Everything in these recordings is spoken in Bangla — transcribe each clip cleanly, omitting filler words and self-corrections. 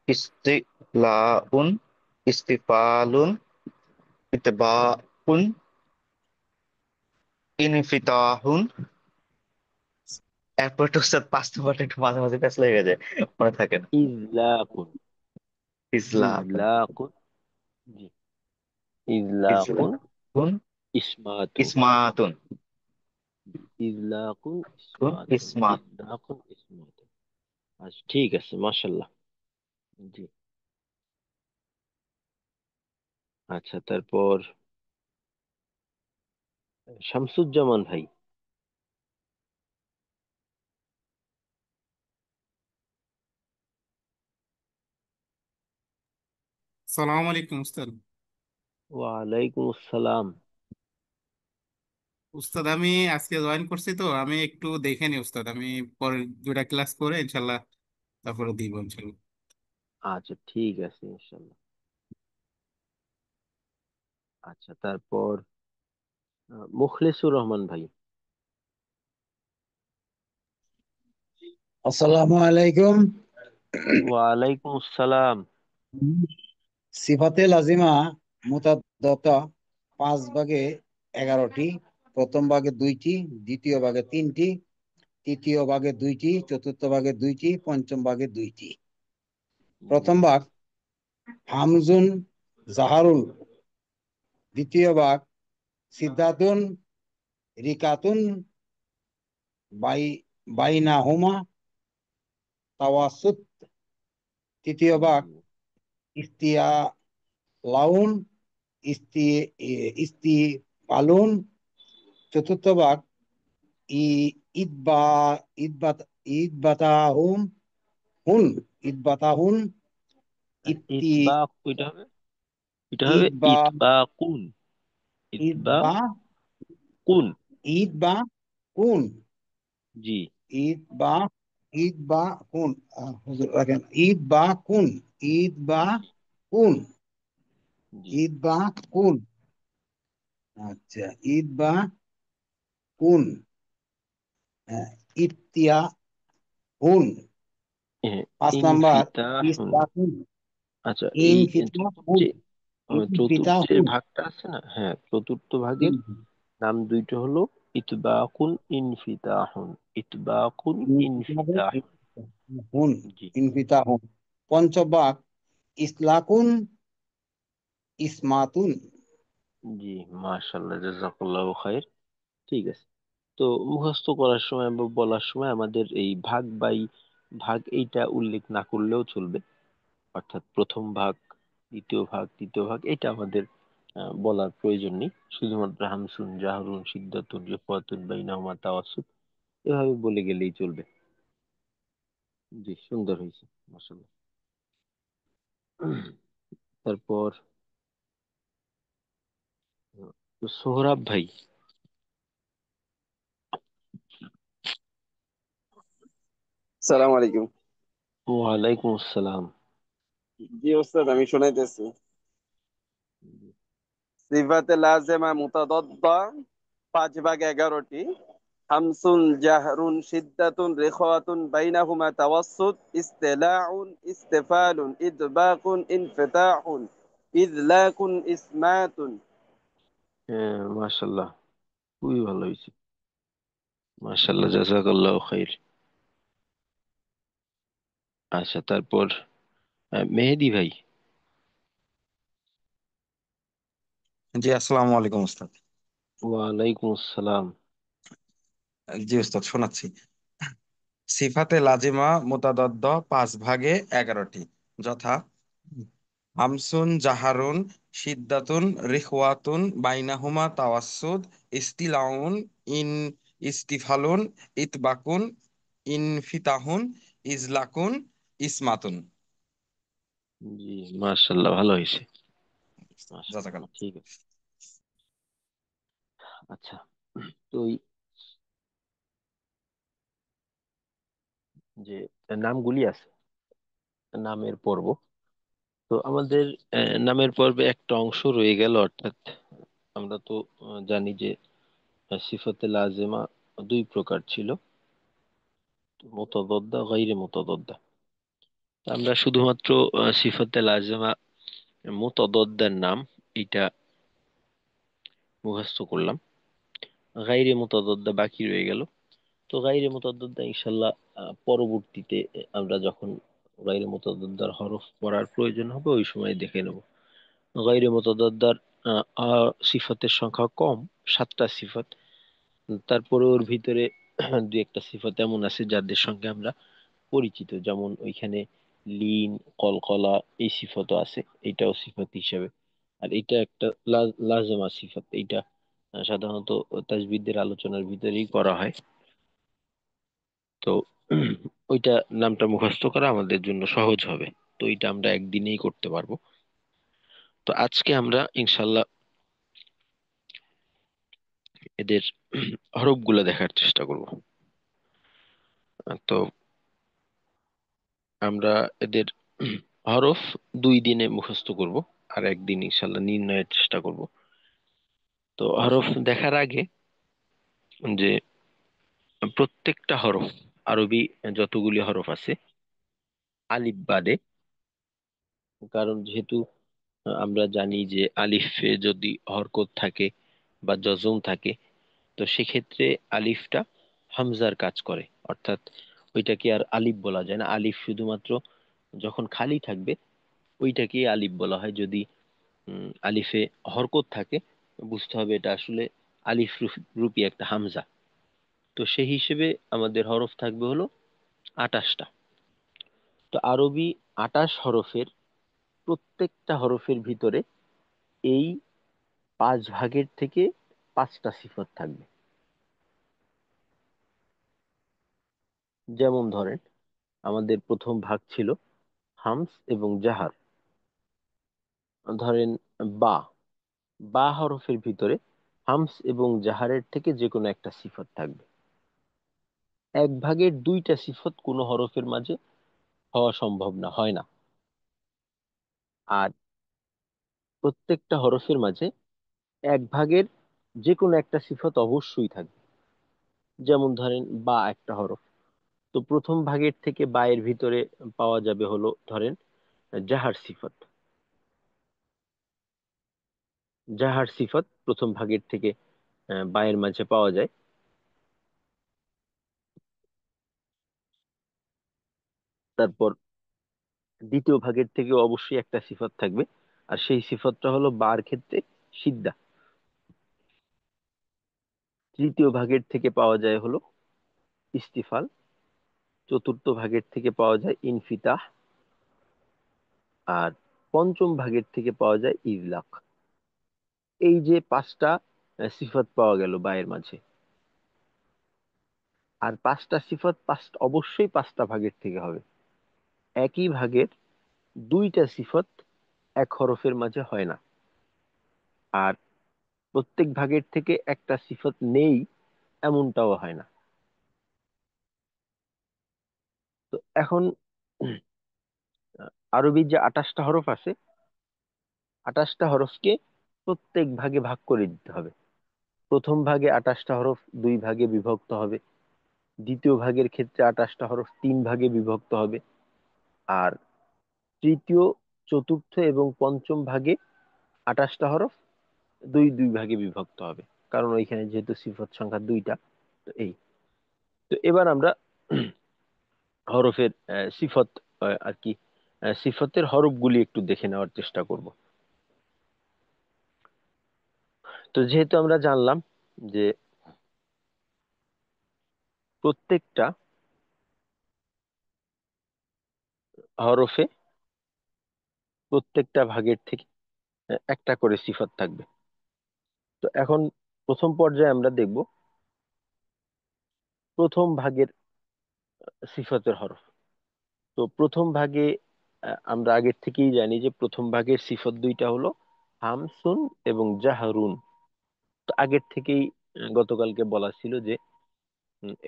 ইস্তিলাউন, ইস্তিফালুন, ইতবাউন, ইনফিতাহুন। এরপর তো স্যার 5 নম্বরটা একটু মাঝে মাঝে প্যাচ লেগে যায়, মনে থাকে না। ইজলাকুন। ইজলাকুন, ইজলাকুন। জি। ইজলাকুন। ইজলাকুন, ইসমাতুন। ইসমাতুন, ইজলাকুন কুন ইসমাতুন। ইসমাত। ইজলাকুন ইসমাতুন। আচ্ছা, ঠিক আছে, মাশাল্লাহ। জি। আচ্ছা, তারপর শামসুজ্জামান ভাই। সালাম আলাইকুম উস্তাদ। ওয়ালাইকুম আসসালাম। উস্তাদ আমি আজকে জয়েন করছি, তো আমি একটু দেখে নি উস্তাদ। আমি পরে 2টা ক্লাস করে ইনশাল্লাহ তারপরে দিব ইনশাল্লাহ। আচ্ছা, ঠিক আছে, ইনশাল্লাহ। আচ্ছা, তারপর মুখলেসুর রহমান ভাই। আসসালামু আলাইকুম। ওয়ালাইকুম আসসালাম। সিফাতে লাজিমা মুতাদ্দাতা 5 ভাগে 11টি। প্রথম ভাগে 2টি, দ্বিতীয় ভাগে 3টি, তৃতীয় ভাগে 2টি, চতুর্থ ভাগে 2টি, পঞ্চম ভাগে 2টি। জি। প্রথম ভাগ হামজুন জাহারুল, দ্বিতীয় ভাগ সিদ্ধাতুন রিকাতুন, বাই বাইনাহুমা তাওয়াসুত, তৃতীয় ভাগ জি। ইস্তিয়া লাউন, ইস্তি ইস্তি পালুন, চতুর্থ ভাগ ই ইদবা ইদবাত ইদবাতাহুম হুন ইদবাতাহুন, ইত্তি ইতবাক, এটা হবে ইদবা ইতবাকুন। ইদবা ইতবাকুন। ইদবা কুন জি। ইদবা ইদবা কুন হুজুর রাখেন ইদবা কুন ইদবা জি। কুন জি। ইদবা কুন। আচ্ছা, ইদবা কুন, হ্যাঁ, ইতিয়া হুন। হ্যাঁ, 5 নাম্বার ইনফিতাহুন। ইস্তাকুন, আচ্ছা, এই ইনফিতা হুন, ইনফিতা চতুর্থের হুন। ভাগটা আছে না, হ্যাঁ, চতুর্থ ভাগের নাম দুইটা হলো ইতবাকুন ইনফিতাহুন। ইতবাকুন ইনফিতাহুন। হুন, জি। ইনফিতা হুন। পঞ্চবাক ইসলাকুন, ইসমাতুন। জি, মাশাআল্লাহ, জাযাকাল্লাহু খাইর। ঠিক আছে। তো মুখস্থ করার সময় বা বলার সময় আমাদের এই ভাগ বাই ভাগ এইটা উল্লেখ না করলেও চলবে। অর্থাৎ প্রথম ভাগ, দ্বিতীয় ভাগ, তৃতীয় ভাগ, এটা আমাদের বলার প্রয়োজন নেই। শুধুমাত্র হামসুন জাহরুন সিদ্ধাতুন রিফাতুন বাইনাহুমা তাওয়াসসুত এভাবে বলে গেলেই চলবে। জি, সুন্দর হয়েছে, মাশাআল্লাহ। তারপর সোহরাব ভাই। সালাম আলাইকুম। ওয়ালাইকুম আসসালাম। জি ওস্তাদ, আমি শুনাইতেছি। সিফাতে লাজেমা মুতাদাদ্দা 5 ভাগে 11টি। হামসুন জাহরুন সিদ্দাতুন রিখাতুন বাইনাহুমা তাওয়াসসুত ইস্তিলাউন ইস্তিফালুন ইদবাকুন ইনফিতাহুন ইদলাকুন ইসমাতুন। হ্যাঁ, মাশাআল্লাহ, খুবই ভালো হয়েছে, মাশাআল্লাহ, জাযাকাল্লাহু খাইর। আচ্ছা, তারপর মেহেদি ভাই। জি, আসসালামু আলাইকুম ওস্তাদ। ওয়ালাইকুম আসসালাম। জি ওস্তাদ, শোনাচ্ছি। সিফাতে লাজিমা মুতাদাদ্দ 5 ভাগে 11টি, যথা হামসুন জাহারুন সিদ্দাতুন রিখওয়াতুন বাইনাহুমা তাওয়াসসুদ ইস্তিলাউন ইন ইস্তিফালুন ইতবাকুন ইনফিতাহুন ইজলাকুন ইসমাতুন। জি, মাশাআল্লাহ, ভালো হয়েছে, মাশাআল্লাহ, জাযাকাল্লাহ। ঠিক আছে। আচ্ছা, তো এই যে নামগুলি আছে, নামের পর্ব, তো আমাদের নামের পর্বে একটা অংশ রয়ে গেল। অর্থাৎ আমরা তো জানি যে সিফাতে লাজেমা দুই প্রকার ছিল, মুতাদাদ্দা গায়রে মুতাদাদ্দা। আমরা শুধুমাত্র সিফাতে লাজেমা মুতাদাদ্দার নাম এটা মুখস্থ করলাম, গাইরে মুতাদাদ্দা বাকি রয়ে গেল। তো গাইরে মুতাদাদ্দা ইনশাল্লাহ পরবর্তীতে আমরা যখন গাইরে মুতাদাদ্দার হরফ পড়ার প্রয়োজন হবে ওই সময় দেখে নেব। গাইরে মুতাদাদ্দার সিফাতের সংখ্যা কম, 7টা সিফাত। তারপরে ওর ভিতরে দুই একটা সিফাত এমন আছে যাদের সঙ্গে আমরা পরিচিত, যেমন ওইখানে লিন, কলকলা এই সিফাতও আছে, এটাও সিফাত হিসেবে। আর এটা একটা লাজেমা সিফাত, এইটা সাধারণত তাজবিদের আলোচনার ভিতরেই করা হয়। তো ওইটা নামটা মুখস্থ করা আমাদের জন্য সহজ হবে। তো এটা আমরা একদিনেই করতে পারবো। তো আজকে আমরা ইনশাল্লাহ এদের হরফগুলো দেখার চেষ্টা করব। তো আমরা এদের হরফ 2 দিনে মুখস্থ করব, আর একদিন ইনশাল্লাহ নির্ণয়ের চেষ্টা করব। তো হরফ দেখার আগে যে প্রত্যেকটা হরফ, আরবি যতগুলি হরফ আছে আলিফ বাদে, কারণ যেহেতু আমরা জানি যে আলিফে যদি হরকত থাকে বা জজম থাকে, তো সেক্ষেত্রে আলিফটা হামজার কাজ করে, অর্থাৎ ওইটাকে আর আলিফ বলা যায় না। আলিফ শুধুমাত্র যখন খালি থাকবে ওইটাকে আলিফ বলা হয়। যদি আলিফে হরকত থাকে বুঝতে হবে এটা আসলে আলিফ রূপী একটা হামজা। তো সেই হিসেবে আমাদের হরফ থাকবে হলো 28টা। তো আরবি 28 হরফের প্রত্যেকটা হরফের ভিতরে এই 5 ভাগের থেকে 5টা সিফত থাকবে। যেমন ধরেন আমাদের প্রথম ভাগ ছিল হামস এবং জাহার। ধরেন বা, বা হরফের ভিতরে হামস এবং জাহারের থেকে যে কোনো একটা সিফত থাকবে। 1 ভাগের 2টা সিফত কোনো হরফের মাঝে হওয়া সম্ভব না, হয় না। আর প্রত্যেকটা হরফের মাঝে 1 ভাগের যে কোনো একটা সিফত অবশ্যই থাকবে। যেমন ধরেন বা একটা হরফ, তো প্রথম ভাগের থেকে বা এর ভিতরে পাওয়া যাবে হলো ধরেন জাহার সিফত। জাহার সিফত প্রথম ভাগের থেকে বা এর মাঝে পাওয়া যায়। তারপর দ্বিতীয় ভাগের থেকে অবশ্যই একটা সিফত থাকবে, আর সেই সিফতটা হলো বার ক্ষেত্রে সিদ্ধা। তৃতীয় ভাগের থেকে পাওয়া যায় হলো ইস্তিফাল। চতুর্থ ভাগের থেকে পাওয়া যায় ইনফিতাহ। আর পঞ্চম ভাগের থেকে পাওয়া যায় ইজলাক। এই যে 5টা সিফত পাওয়া গেল বায়ের মাঝে। আর 5টা সিফত অবশ্যই 5টা ভাগের থেকে হবে। একই ভাগের 2টা সিফত এক হরফের মাঝে হয় না। আর প্রত্যেক ভাগের থেকে একটা সিফত নেই এমনটাও হয় না। তো এখন আরবির যে 28টা হরফ আছে, 28টা হরফকে প্রত্যেক ভাগে ভাগ করে দিতে হবে। প্রথম ভাগে 28টা হরফ 2 ভাগে বিভক্ত হবে। দ্বিতীয় ভাগের ক্ষেত্রে 28টা হরফ 3 ভাগে বিভক্ত হবে। আর তৃতীয়, চতুর্থ এবং পঞ্চম ভাগে 28টা হরফ 2 ভাগে বিভক্ত হবে, কারণ ওইখানে যেহেতু সিফত সংখ্যা 2টা। তো এই, তো এবার আমরা হরফের সিফত আর কি সিফতের হরফগুলি একটু দেখে নেওয়ার চেষ্টা করব। তো যেহেতু আমরা জানলাম যে প্রত্যেকটা হরফে প্রত্যেকটা ভাগের থেকে একটা করে সিফত থাকবে। তো এখন প্রথম পর্যায়ে আমরা দেখব প্রথম ভাগের সিফতের হরফ। তো প্রথম ভাগে আমরা আগের থেকেই জানি যে প্রথম ভাগের সিফত 2টা হলো হামসুন এবং জাহরুন। তো আগের থেকেই গতকালকে বলা ছিল যে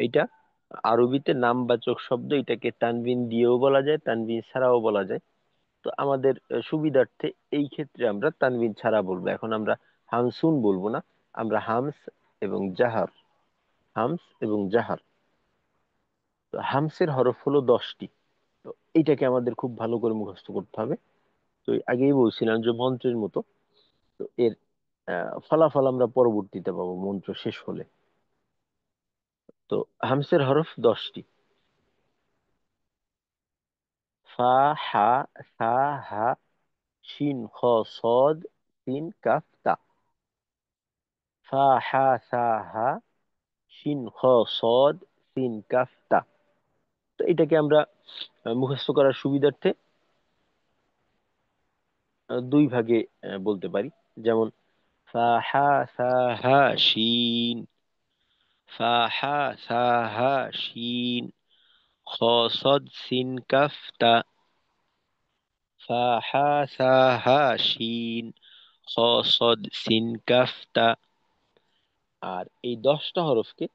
এইটা আরবিতে নামবাচক শব্দ, এটাকে তানবিন দিয়েও বলা যায়, তানবিন ছাড়াও বলা যায়। তো আমাদের সুবিধার্থে এই ক্ষেত্রে আমরা তানবিন ছাড়া বলবো। এখন আমরা হামসুন বলবো না, আমরা হামস এবং জাহার, হামস এবং জাহার। তো হামসের হরফ হলো 10টি। তো এইটাকে আমাদের খুব ভালো করে মুখস্থ করতে হবে। তো আগেই বলছিলাম যে মন্ত্রের মতো। তো এর ফলাফল আমরা পরবর্তীতে পাবো মন্ত্র শেষ হলে। তো হামসের হরফ 10টি: ফা, হা, সা, হা, শিন, খ, সদ, সিন, কাফ, তা। ফা, হা, সা, হা, শিন, খ, সদ, সিন, কাফ, তা। তো এটাকে আমরা মুখস্থ করার সুবিধার্থে দুই ভাগে বলতে পারি। যেমন ফা, হা, সা, হা, শিন, ফা, হা, সা, হা, শিন, খ, সদ, সিন, কাফ, তা। ফা, হা, সা, হা, শিন, খ, সদ, সিন, কাফ, তা। আর এই 10টা হরফকে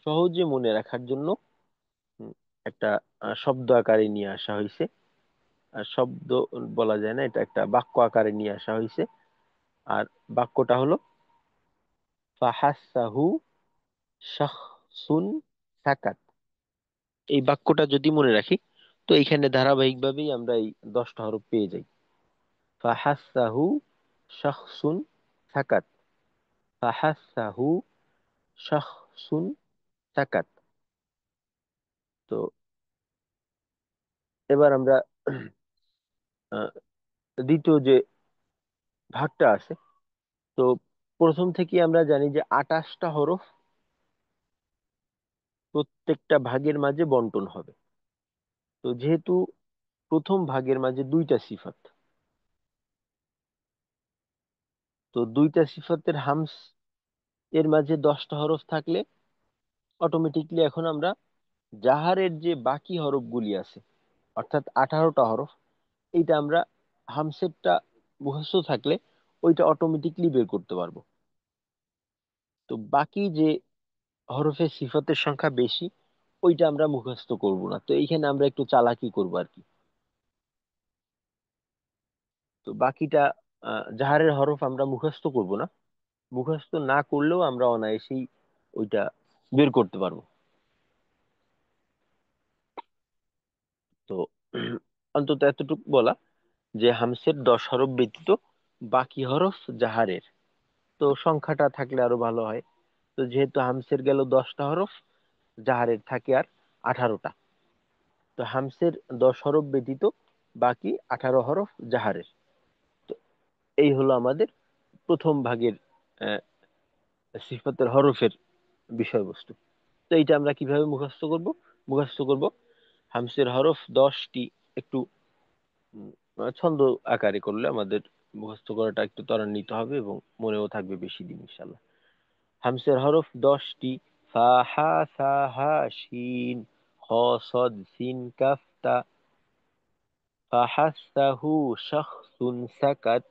সহজে মনে রাখার জন্য উম, একটা শব্দ আকারে নিয়ে আসা হয়েছে। আর শব্দ বলা যায় না, এটা একটা বাক্য আকারে নিয়ে আসা হয়েছে। আর বাক্যটা হলো ফাহাসাহু শাখসুন সাকাত। এই বাক্যটা যদি মনে রাখি, তো এইখানে ধারাবাহিকভাবেই আমরা এই 10টা হরফ পেয়ে যাই। ফাহাসাহু শাখসুন সাকাত, ফাহাসাহু শাখসুন সাকাত। তো এবার আমরা আহ, দ্বিতীয় যে ভাগটা আছে, তো প্রথম থেকে আমরা জানি যে 28টা হরফ প্রত্যেকটা ভাগের মাঝে বন্টন হবে। তো যেহেতু প্রথম ভাগের মাঝে দুইটা সিফাত, তো দুইটা সিফাতের হামস এর মাঝে 10টা হরফ থাকলে অটোমেটিকলি এখন আমরা জাহারের যে বাকি হরফগুলি আছে, অর্থাৎ 18টা হরফ, এইটা আমরা হামসেরটা মুখস্থ থাকলে ওইটা অটোমেটিকলি বের করতে পারবো। তো বাকি যে হরফের সিফাতের সংখ্যা বেশি, ওইটা আমরা মুখস্থ করব না। তো এইখানে আমরা একটু চালাকি করবো আর কি। তো বাকিটা জাহারের হরফ আমরা মুখস্থ করব না। মুখস্থ না করলেও আমরা অনায়াসেই ওইটা বের করতে পারবো। তো অন্তত এতটুকু বলা যে হামসের 10 হরফ ব্যতীত বাকি হরফ জাহারের। তো সংখ্যাটা থাকলে আরো ভালো হয়। তো যেহেতু হামসের গেল 10টা হরফ, জাহারের থাকে আর 18টা। তো হামসের 10 হরফ ব্যতীত বাকি 18 হরফ জাহারের। তো এই হলো আমাদের প্রথম ভাগের আহ, সিফাতের হরফের বিষয়বস্তু। তো এইটা আমরা কিভাবে মুখস্থ করব? মুখস্থ করব হামসের হরফ 10টি একটু ছন্দ আকারে করলে আমাদের মুখস্থ করাটা একটু ত্বরান্বিত হবে এবং মনেও থাকবে বেশি দিন ইনশাল্লাহ। হামসের হরফ 10টি: ফা, হা, সা, হা, শিন, খ, সদ, সিন, কাফ, তা। ফাহাসাহু শাখসুন সাকাত।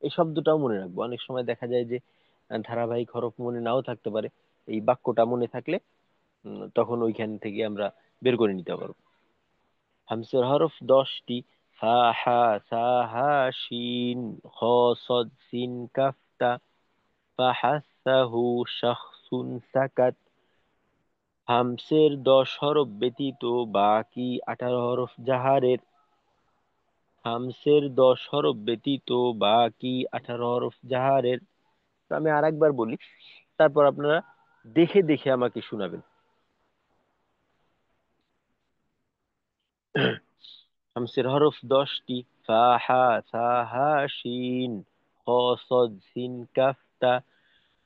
এই শব্দটাও মনে রাখবো। অনেক সময় দেখা যায় যে ধারাবাহিক হরফ মনে নাও থাকতে পারে। এই বাক্যটা মনে থাকলে তখন ওইখান থেকে আমরা বের করে নিতে পারবো। হামসের হরফ 10টি: ফা, হা, সা, হা, শিন, খ, সদ, সিন, কাফ, তা। ফাহাসাহু শাখসুন সাকাত। হামসের 10 হরফ ব্যতীত বাকি 18 হরফ জাহারের। হামসের 10 হরফ ব্যতীত বাকি 18 হরফ জাহারের। তো আমি আরেকবার বলি, তারপর আপনারা দেখে দেখে আমাকে শোনাবেন। হামসের হরফ 10টি: ফা, হা, সা, হা, শিন, খ, সদ, সিন, কাফ, তা।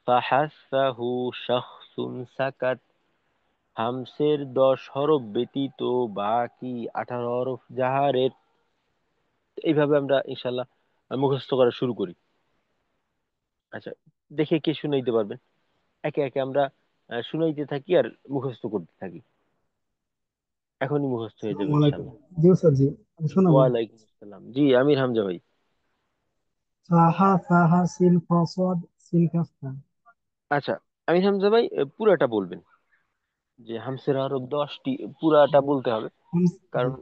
ফাহাসাহু শাখসুন সাকাত। হামসের 10 হরফ ব্যতীত বাকি 18 হরফ জাহারের। এইভাবে আমরা ইনশাল্লাহ মুখস্থ করা শুরু করি। আচ্ছা, দেখে কে শুনাইতে পারবেন? একে একে আমরা শুনাইতে থাকি আর মুখস্থ করতে থাকি। এখনই মুখস্থ হয়ে যাবে আসসালামু আলাইকুম। ইনশাল্লাহ। জি স্যার, জি আমি শোনাবো। ওয়ালাইকুম আসসালাম। জি, আমির হামজা ভাই। সাহা সাহা সিন ফসদ সিন কাফতা। আচ্ছা, আমির হামজা ভাই পুরাটা বলবেন। যে হামসের আরো 10টি, পুরাটা বলতে হবে। জি, কারণ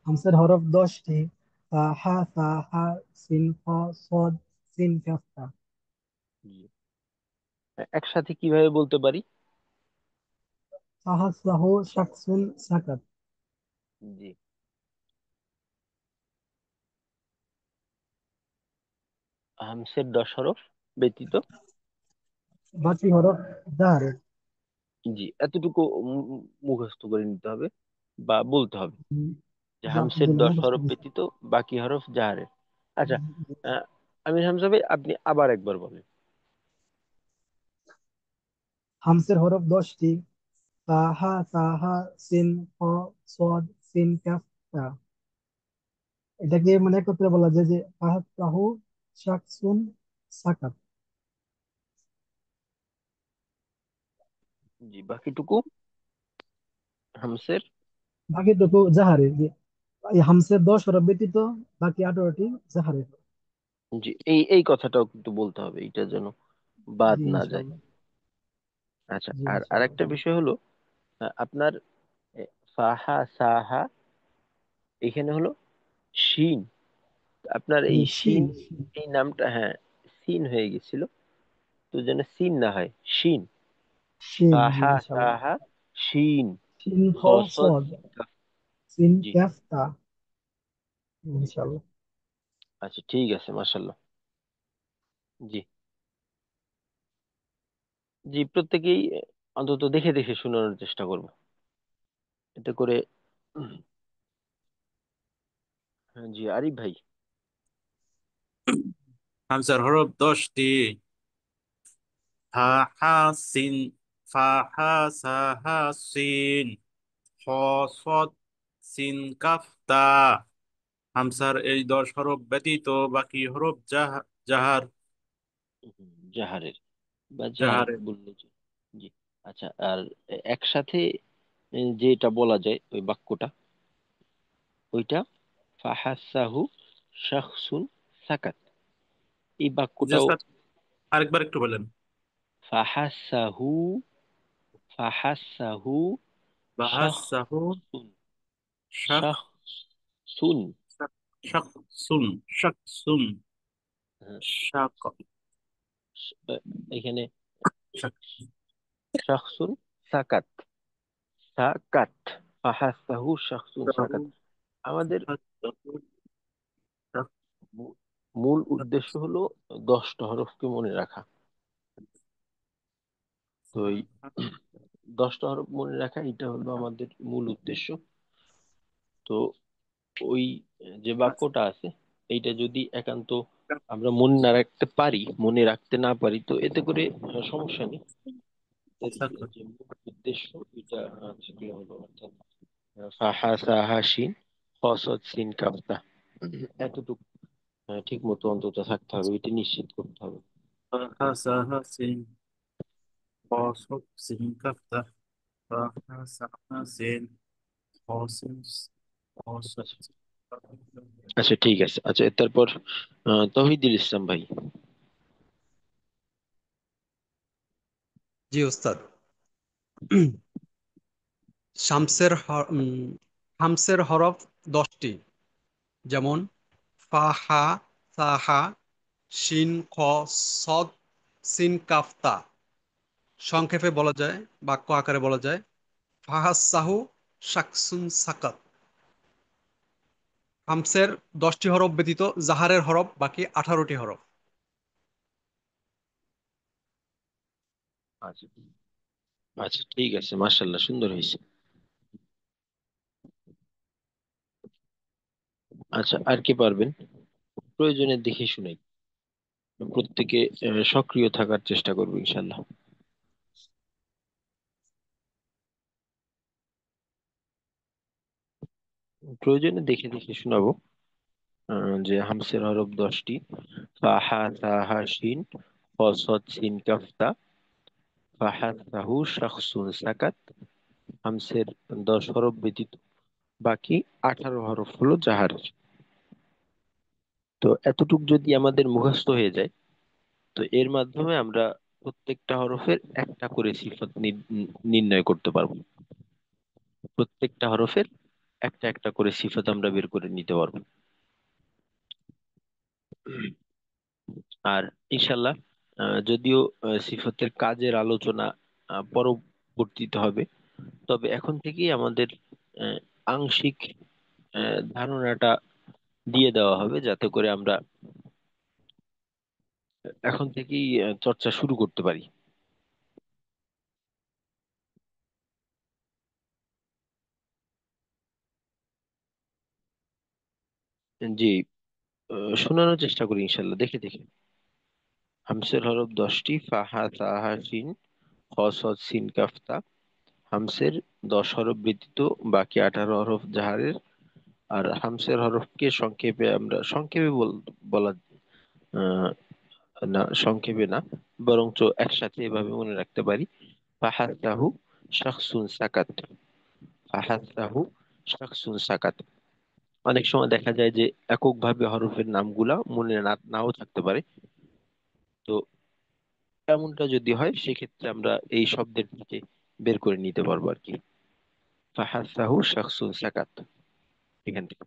হামসের হরফ 10টি: সাহা সাহা সিন ফসদ সিন কাফতা। জি, একসাথে কিভাবে বলতে পারি? সাহা সাহু শাকসুন সাকাত। জি, হামসের 10 হরফ ব্যতীত। বাকি হরফ জাহারের। জি, এতটুকু মুখস্থ করে নিতে হবে বা বলতে হবে উম, যে জি হামসের আলহামদুলিল্লাহ 10 মুখস্থ হরফ করছি। ব্যতীত বাকি হরফ জাহারের। আচ্ছা, আমির হামজা ভাই, আপনি আবার একবার বলেন। হামসের হরফ 10টি: তা, হা, তা, হা, সিন, খ, সদ, সিন, কাফ, তা। এটাকে মানে একত্রে বলা যায় যে ফাহাত, তাহু, শাকসুন, সাকাত। জি, বাকিটুকু হামসের। বাকিটুকু জাহারের। যে এই হামসের 10 হরফ ব্যতীত বাকি 18টি জাহারের। জি, এই কথাটাও কিন্তু বলতে হবে, এটা যেন বাদ জি না যায়। ইনশাআল্লাহ। আচ্ছা, জি আর ইনশাআল্লাহ। আরেকটা বিষয় হলো, আপনার ফাহা সাহা, এখানে হলো শিন। আপনার জি এই শিন, শিন। এই নামটা, হ্যাঁ, সিন হয়ে গেছিল, তো যেন সিন না হয়, শিন। শিন, জি ফাহা ইনশাআল্লাহ। সাহা শিন, শিন, খ, খ সদ সদ, সিন কাফ। সিন, জি, কাফ, তা। ইনশাআল্লাহ। আচ্ছা, ঠিক আছে, মাশাল্লাহ। জি, জি, প্রত্যেকেই অন্তত দেখে দেখে শোনানোর চেষ্টা করব, এতে করে। হ্যাঁ, জি, আরিফ ভাই। হামজার হরফ 10টি: হা, হা, সিন, ফা, হা, সা, হা, সিন, খ, সদ, সিন, কাফ, তা। হামসার এই 10 হরফ ব্যতীত বাকি হরফ জাহার। জাহারের বা জাহার জাহারের। বললে জি। আচ্ছা, আর একসাথে যেটা বলা যায় ওই বাক্যটা, ওইটা ফাহাসাহু শাখসুন সাকাত। এই জি বাক্যটাও ওস্তাদ, আরেকবার একটু বলেন। ফাহাসাহু, ফাহাসাহু বাহাসাহু শাখসুন, শাক, শাখসুন। শাক, শাক, সুন, শাক, সুন, হ্যাঁ, শাক, এখানে শাক, শাখসুন সাকাত, সাকাত, ফাহাসাহু শাখসুন সাকাত। আমাদের মূ- মূল উদ্দেশ্য হলো 10টা হরফকে মনে রাখা। তো এই 10টা হরফ মনে রাখা, এটা হলো আমাদের মূল উদ্দেশ্য। তো ওই যে বাক্যটা আছে, এইটা যদি একান্ত আমরা মনে না রাখতে পারি, মনে রাখতে না পারি, তো এতে করে সমস্যা নেই। এর যে মূল উদ্দেশ্য, এটা থাকলে হলো, অর্থাৎ ফাহা সাহা শিন ফসদ সিন কাফতা, এতটুকু ঠিক মতো অন্তত থাকতে হবে, এটা নিশ্চিত করতে হবে। বাহাসাহা সিন, কসব, সিন, কাফতা। বাহাসাহা সিন, কসিন, কসব। আচ্ছা, আচ্ছা, ঠিক আছে। আচ্ছা, তারপর তৌহিদুল ইসলাম ভাই। জি ওস্তাদ। শামসের হামসের হরফ 10টি, যেমন ফা, হা, সা, হা, শিন, খ, সদ, সিন, কাফ, তা। সংক্ষেপে বলা যায়, বাক্য আকারে বলা যায় ফাহাসাহু শাকসুন সাকাত। হামসের 10টি হরফ ব্যতীত জাহারের হরফ বাকি 18টি হরফ। আচ্ছা, আচ্ছা, ঠিক আছে, মাশাল্লাহ, সুন্দর হয়েছে। আচ্ছা, আর কে পারবেন? প্রয়োজনে দেখে শুনাই, প্রত্যেকে সক্রিয় থাকার চেষ্টা করবো ইনশাল্লাহ। প্রয়োজনে দেখে দেখে শোনাবো। যে হামসের হরফ 10টি: ফাহা সাহা শিন ফসদ সিন কাফতা, ফাহাসাহু শাখসুন সাকাত। হামসের 10 হরফ ব্যতীত বাকি 18 হরফ হলো জাহারের। তো এতটুক যদি আমাদের মুখস্থ হয়ে যায়, তো এর মাধ্যমে আমরা প্রত্যেকটা হরফের একটা করে সিফাত নির্ণয় করতে পারবো। প্রত্যেকটা হরফের একটা একটা করে সিফাত আমরা বের করে নিতে পারবো। আর ইনশাল্লাহ, যদিও সিফাতের কাজের আলোচনা পরবর্তীতে হবে, তবে এখন থেকেই আমাদের আহ, আংশিক ধারণাটা দিয়ে দেওয়া হবে, যাতে করে আমরা এখন থেকেই চর্চা শুরু করতে পারি। জি, শোনানোর চেষ্টা করি ইনশাল্লাহ, দেখে দেখে। হামসের হরফ 10টি: ফা, হা, তা, হা, শিন, খ, সদ, সিন, কাফ, তা। হামসের 10 হরফ ব্যতীত বাকি 18 হরফ জাহারের। আর হামসের হরফকে সংক্ষেপে আমরা সংক্ষেপে বলা আহ, না, সংক্ষেপে না, বরঞ্চ একসাথে এভাবে মনে রাখতে পারি: ফাহাসাহু শাখসুন সাকাত। ফাহাসাহু শাখসুন সাকাত। অনেক সময় দেখা যায় যে এককভাবে হরফের নামগুলা মনে নাও থাকতে পারে। তো এমনটা যদি হয় সেক্ষেত্রে আমরা এই শব্দের থেকে বের করে নিতে পারবো আর কি। ফাহাসাহু শাখসুন সাকাত, এখান থেকে।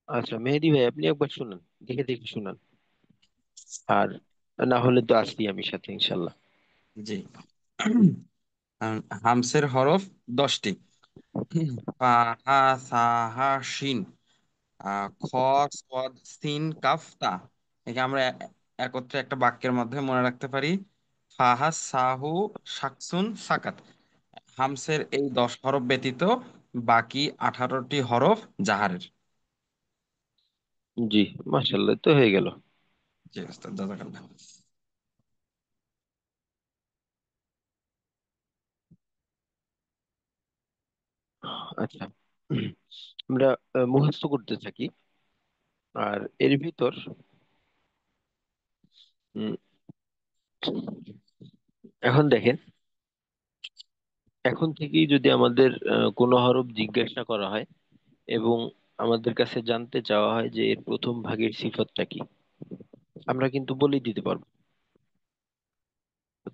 আচ্ছা মেহেদি ভাই, আপনি একবার শুনান, দেখে দেখে শুনান। আর না হলে তো আসি আমি সাথে ইনশাল্লাহ। জি। হামসের হরফ 10টি: ফা, হা, সা, হা, শিন, খ, সদ, সিন, কাফ, তা। একে আমরা একত্রে একটা বাক্যের মধ্যে মনে রাখতে পারি: ফাহা সাহু শাকসুন সাকাত। হামসের এই 10 হরফ ব্যতীত বাকি 18টি হরফ জাহারের। জি, মাশাল্লাহ, তো হয়ে গেল। জি ওস্তাদ, জাযাকাল্লাহ। আচ্ছা, আমরা মুখস্থ করতে থাকি। আর এর ভিতর উম, এখন দেখেন, এখন থেকেই যদি আমাদের কোনো হরফ জিজ্ঞাসা করা হয় এবং আমাদের কাছে জানতে চাওয়া হয় যে এর প্রথম ভাগের সিফাতটা কি, আমরা কিন্তু বলেই দিতে পারবো।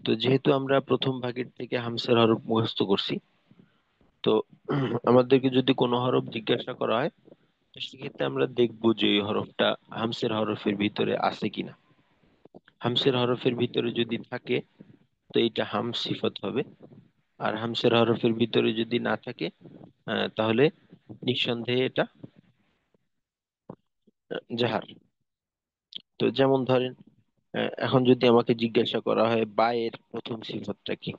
তো যেহেতু আমরা প্রথম ভাগের থেকে হামসের হরফ মুখস্থ করছি, তো আমাদেরকে যদি কোনো হরফ জিজ্ঞাসা করা হয়, তো সেক্ষেত্রে আমরা দেখবো যে এই হরফটা হামসের হরফের ভিতরে আছে কিনা। হামসের হরফের ভিতরে যদি থাকে, তো এটা হামস সিফাত হবে। আর হামসের হরফের ভিতরে যদি না থাকে, তাহলে নিঃসন্দেহে এটা জাহার। তো যেমন ধরেন, এখন যদি আমাকে জিজ্ঞাসা করা হয় বায়ের প্রথম সিফাতটা কি,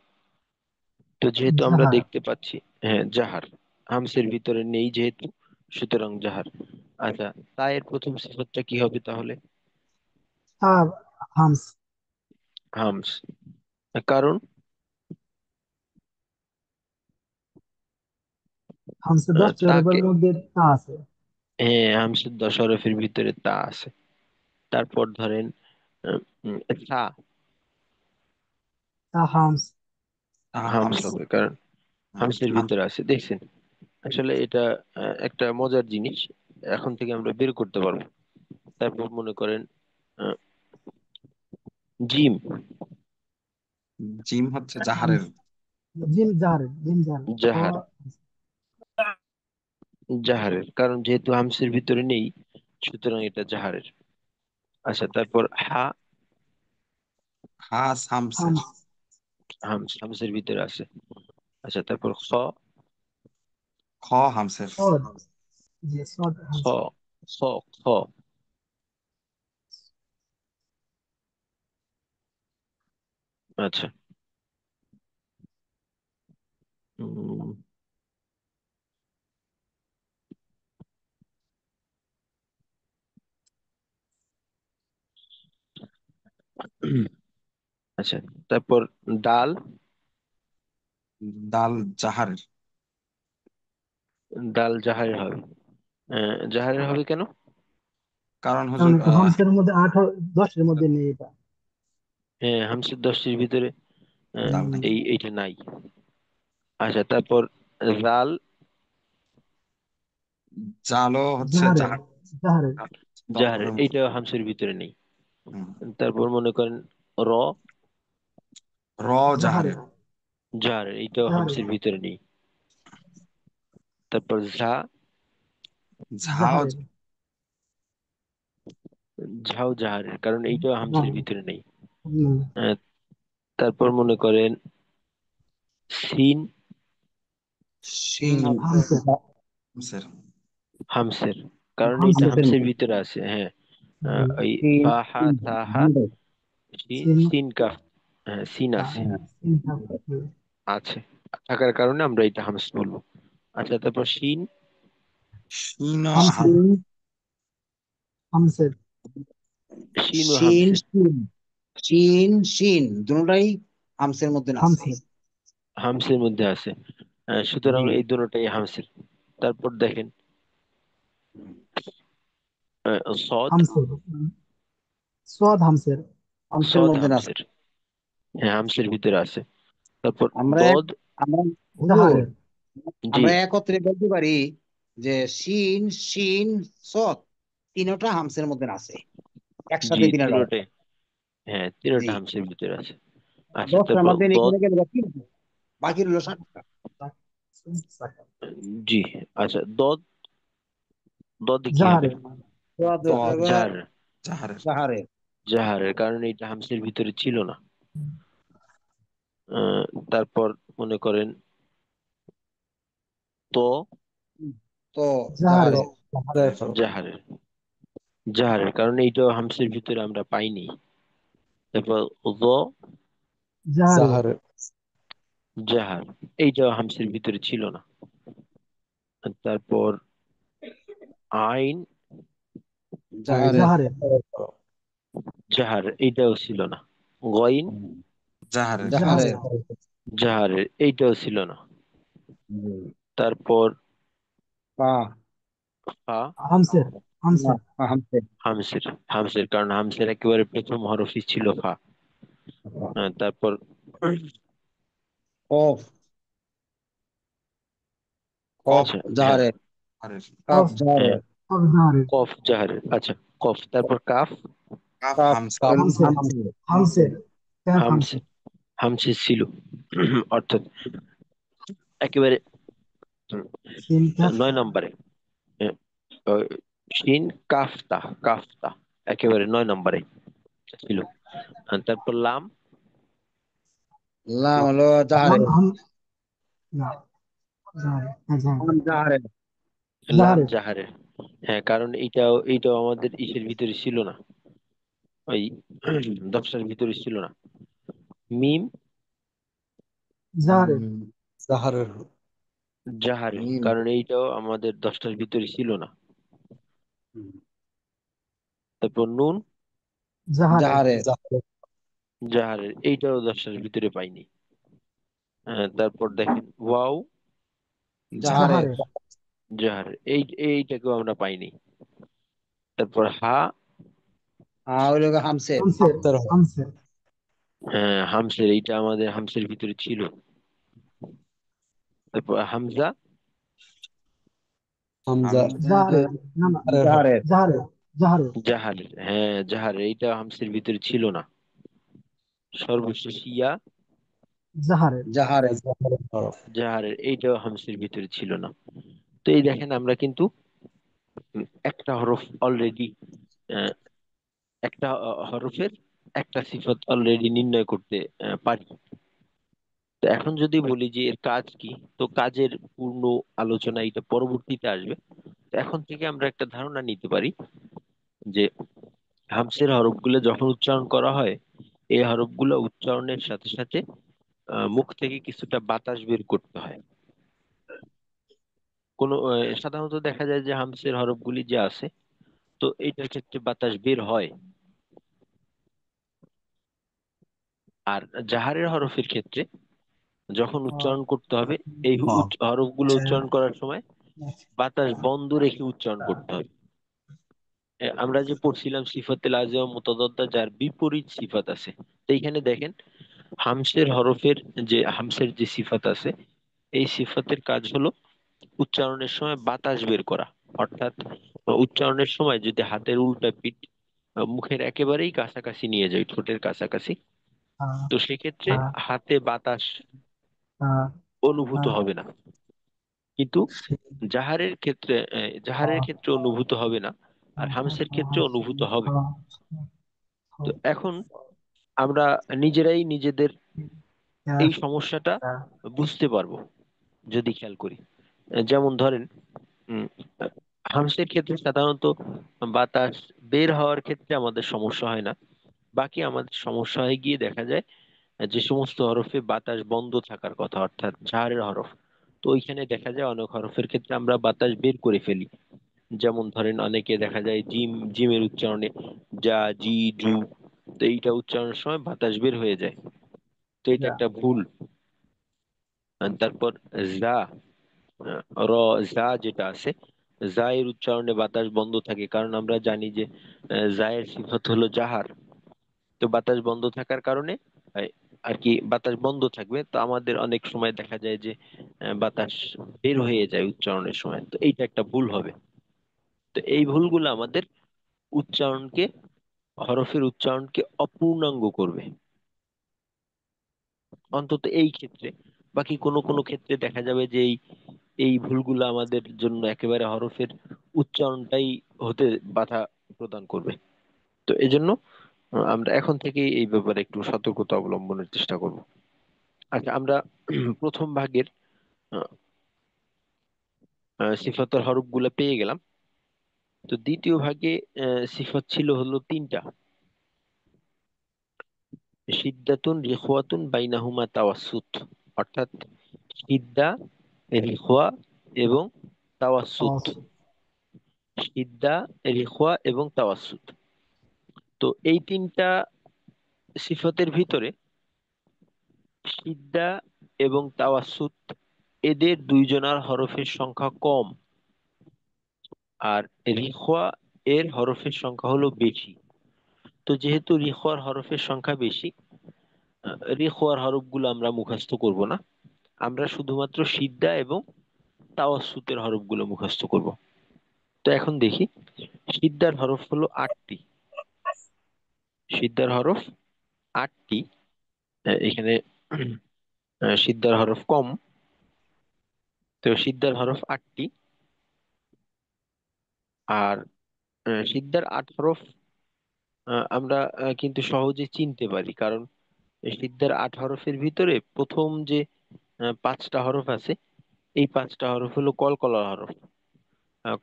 তো যেহেতু আমরা জাহার। দেখতে পাচ্ছি, হ্যাঁ, জাহার। হামসের ভিতরে নেই যেহেতু, সুতরাং জাহার। আচ্ছা, তায়ের প্রথম সিফাতটা কি হবে তাহলে? আর হামস। হামস। কারণ হামসের 10টি হরফের তাকে, মধ্যে তা আছে। হ্যাঁ, হামসের 10 হরফের ভিতরে তা আছে। তারপর ধরেন আহ, উম, সা, তা হামস। Humps humps. হবে, কারণ হামসের হামস। ভিতরে আছে, দেখছেন? আসলে এটা একটা মজার জিনিস, এখন থেকে আমরা বের করতে পারবো। তারপর মনে করেন আহ, জিম। জিম হচ্ছে হামস। জাহারের। জিম জাহারের, জিম জাহারের জাহার, জাহারের কারণ যেহেতু হামসের ভিতরে নেই, সুতরাং এটা জাহারের। আচ্ছা, তারপর হা, হাস হামসের। হামস। হামসের ভিতরে আছে। আচ্ছা, তারপর খ, খ হামসের। সদ। জি, সদ খ, হামস। খ, খ। আচ্ছা। উম, আচ্ছা, তারপর ডাল। ডাল জাহারের। ডাল জাহারের হবে। জাহারের হবে কেন? কারণ কারণ হুজুর এটা হামসের মধ্যে 10-এর মধ্যে নেই এটা। হ্যাঁ, হামসের 10টির ভিতরে ডাল নাই। এইটা নাই। আচ্ছা, তারপর জাল। জালও হচ্ছে জাহারের। জাহার। জাহারের। জাহারের, হরফের মধ্যে। এইটা হামসের ভিতরে নেই। হুম। তারপর মনে করেন র, র জাহারের। জাহারের। জাহারের, এইটাও জাহারের। হামসের ভিতরে নেই। তারপর ঝা, ঝাও জাহারের। ঝাও জাহারের, কারণ এইটাও হামসের জাহারের। ভিতরে নেই। হুম। তারপর মনে করেন সিন শিন হামসের হামসের হামসের, কারণ এটা হামসের হামসের ভিতরে আছে। হ্যাঁ, জি ওই শিন ফা হা শিন সা হা হামজা। সিন সিন কাফ, হ্যাঁ সিন আছে, হ্যাঁ, সিন জি আছে, থাকার কারণে আমরা এটা হামস বলবো। আচ্ছা, তারপর শিন, শিন ও হামসের শিন হামসের শিন ও শিন হামসের, শিন শিন শিন দুটোটাই হামসের মধ্যে আছে। হামসের হামসের মধ্যে আছে। সুতরাং জি এই দুটোটাই হামসের। তারপর দেখেন সদ, হামসের সোয়াদ হামসের হামসের সদ মধ্যে আছে। হামসের, হ্যাঁ হামসের ভিতরে আছে। তারপর আমরা দদ, আমরা হুজুর জাহারের জি আমরা একত্রে বলতে পারি যে শিন শিন সৎ তিনটা হামসের মধ্যে আছে, জি একসাথে তিনটা আছে। তিনোটাই, হ্যাঁ জি তিনোটা হামসের ভিতরে আছে। আচ্ছা, 10টার তারপর মধ্যে দদ, এখানে গেলে তিনটা, বাকি রইল 7টা। সাকার জি আচ্ছা, দদ, দদ কি হবে? জাহারের দদ জার, জাহারের জাহারে জাহারের কারণে এটা হামসের ভিতরে ছিল না। আহ, তারপর মনে করেন তো, তো জাহারে জাহারের জাহারের, জাহারের কারণে এইটাও হামসের ভিতরে আমরা পাইনি। তারপর য, জাহারের জাহার, এইটাও হামসের ভিতরে ছিল না। তারপর আইন, জাহারে জাহারের জাহার, এইটাও ছিল না। গইন, জাহারের জাহারে জাহারের জাহারের, এইটাও ছিল না। জি। তারপর পা ফা, হামসের হামসের হামসে হামসের, হামসের কারণ হামসের একেবারে প্রথম হরফই ছিল ফা। তারপর কফ কফ কফ আচ্ছা, জাহারে জাহারের কাফ কফ জাহারে হ্যাঁ কফ জাহারের কফ জাহারের, আচ্ছা কফ, তারপর কাফ, কাফ কাফ হামসা কাফ হামসের হামসে হামসের ক্যাফ হামসে, হামসের হামসে ছিল। অর্থাৎ একেবারে সিন ক্যাফ 9 নম্বরে, আহ, আহ, শিন কাফতা, কাফতা একেবারে 9 নম্বরে ছিল। তারপর লাম, লাম হলো জাহারে লাম হাম না জাহারের হ্যাঁ লাম জাহারে লাম জাহারের জাহারের, হ্যাঁ কারণ এইটাও আমাদের ইসের ভিতরে ছিল না, ওই 10টার ভিতরে ছিল না। মিম, জাহারের জাহারের জাহারের মিম কারণ এইটাও আমাদের 10টার ভিতরে ছিল না। তারপর নুন, জাহারের জাহারে জাহারের জাহারের, এইটাও 10টার ভিতরে পাইনি। তারপর দেখেন ওয়াও, জাহারে জাহারের জাহারের, এইটাকেও আমরা পাইনি। তারপর হা, হইলো গিয়ে হামসে হামসের হামসের হ্যাঁ হামসের, এইটা আমাদের হামসের ভিতরে ছিল। তারপর হামজা, হামজা হামজা জাহারের না না জাহারের হরফ। জাহারে জাহারের জাহারের জাহারের, হ্যাঁ জাহারের, এইটা হামসের ভিতরে ছিল না। সর্বশেষ ইয়া, জাহারের জাহারে জাহারের হরফ। জাহারের, এইটাও হামসের ভিতরে ছিল না। তো এই দেখেন আমরা কিন্তু একটা হরফ অলরেডি, একটা হরফের একটা সিফাত অলরেডি নির্ণয় করতে পারি। তো এখন যদি বলি যে এর কাজ কি, তো কাজের পূর্ণ আলোচনা এটা পরবর্তীতে আসবে। তো এখন থেকে আমরা একটা ধারণা নিতে পারি যে হামসের হরফগুলো যখন উচ্চারণ করা হয়, এই হরফগুলো উচ্চারণের সাথে সাথে মুখ থেকে কিছুটা বাতাস বের করতে হয়। সাধারণত দেখা যায় যে হামসের হরফগুলি যে আছে, তো এইটার ক্ষেত্রে বাতাস বের হয়। আর জাহারের হরফের ক্ষেত্রে যখন উচ্চারণ করতে হবে, এই হ্যাঁ হরফগুলো উচ্চারণ করার সময় বাতাস বন্ধ রেখে উচ্চারণ করতে হবে। আমরা যে পড়ছিলাম সিফাতে লাজিম মুতাদাদ্দা, যার বিপরীত সিফাত আছে। তো এইখানে দেখেন হামসের যে সিফাত আছে, এই সিফাতের কাজ হলো উচ্চারণের সময় বাতাস বের করা। অর্থাৎ উচ্চারণের সময় যদি হাতের উল্টা পিঠ মুখের একেবারেই কাছাকাছি নিয়ে যায়, ঠোঁটের কাছাকাছি, হ্যাঁ তো সেক্ষেত্রে হ্যাঁ হাতে বাতাস হ্যাঁ অনুভূত হ্যাঁ হবে না। কিন্তু সে- জাহারের হ্যাঁ ক্ষেত্রে অনুভূত হবে না, আর হ্যাঁ হ্যাঁ হামসের ক্ষেত্রে অনুভূত হবে। হ্যাঁ তো এখন আমরা নিজেরাই নিজেদের এই কাফ সমস্যাটা তা বুঝতে পারবো যদি খেয়াল করি। যেমন ধরেন, উম, হামসের ক্ষেত্রে সাধারণত বাতাস বের হওয়ার ক্ষেত্রে আমাদের সমস্যা হয় না। বাকি আমাদের সমস্যা হয়ে গিয়ে দেখা যায় যে সমস্ত হরফে বাতাস বন্ধ থাকার কথা, অর্থাৎ ঝাড়ের হরফ, তো ওইখানে দেখা যায় অনেক হরফের ক্ষেত্রে আমরা বাতাস বের করে ফেলি। যেমন ধরেন অনেকে দেখা যায় জিমের উচ্চারণে যা, জি, জু, তো এইটা উচ্চারণের সময় বাতাস বের হয়ে যায়। তো এটা যা একটা ভুল। আর তারপর জা, র, জা যেটা আছে, জা এর উচ্চারণে বাতাস বন্ধ থাকে, কারণ আমরা জানি যে জায়ের সিফত হলো জাহার। তো বাতাস বন্ধ থাকার কারণে আহ, আর কি বাতাস বন্ধ থাকবে, তো আমাদের অনেক সময় দেখা যায় যে বাতাস বের হয়ে যায় উচ্চারণের সময়, তো এইটা একটা ভুল হবে। তো এই ভুলগুলো আমাদের উচ্চারণকে, হরফের উচ্চারণকে অপূর্ণাঙ্গ করবে, অন্তত এই ক্ষেত্রে। বাকি কোনো কোনো ক্ষেত্রে দেখা যাবে যে এই এই ভুলগুলো আমাদের জন্য একেবারে হরফের উচ্চারণটাই হতে বাধা প্রদান করবে। তো এজন্য আমরা এখন থেকে এই ব্যাপারে একটু সতর্কতা অবলম্বনের চেষ্টা করব। আচ্ছা, আমরা প্রথম ভাগের সিফাতের হরফ গুলা পেয়ে গেলাম। তো দ্বিতীয় ভাগে সিফাত ছিল হলো তিনটা: সিদ্দাতুন, রিখওয়াতুন, বাইনাহুমা তাওয়াসসুত। অর্থাৎ সিদ্দা, রিখওয়া এবং তাওয়াসসুত। তাওয়াসসুত সিদ্দা, রিখওয়া এবং তাওয়াসসুত। তো এই তিনটা সিফাতের ভিতরে সিদ্দা এবং তাওয়াসসুত, এদের দুইজনার হরফের সংখ্যা কম, আর রিখওয়া এর হরফের সংখ্যা হলো বেশি। তো যেহেতু রিখওয়ার হরফের সংখ্যা বেশি, রিখওয়ার হরফগুলো আমরা মুখস্থ করব না, আমরা শুধুমাত্র সিদ্দা এবং তাওয়াসসুতের হরফগুলো মুখস্থ করব। তো এখন দেখি, সিদ্দার হরফ হলো 8টি। সিদ্দার হরফ 8টি। এখানে সিদ্দার হরফ কম, তো সিদ্দার হরফ 8টি। আর সিদ্দার 8 হরফ আমরা কিন্তু সহজে চিনতে পারি, কারণ এই সিদ্ধার 8 হরফের ভিতরে প্রথম যে 5টা হরফ আছে, এই 5টা হরফ হলো কলকলা হরফ।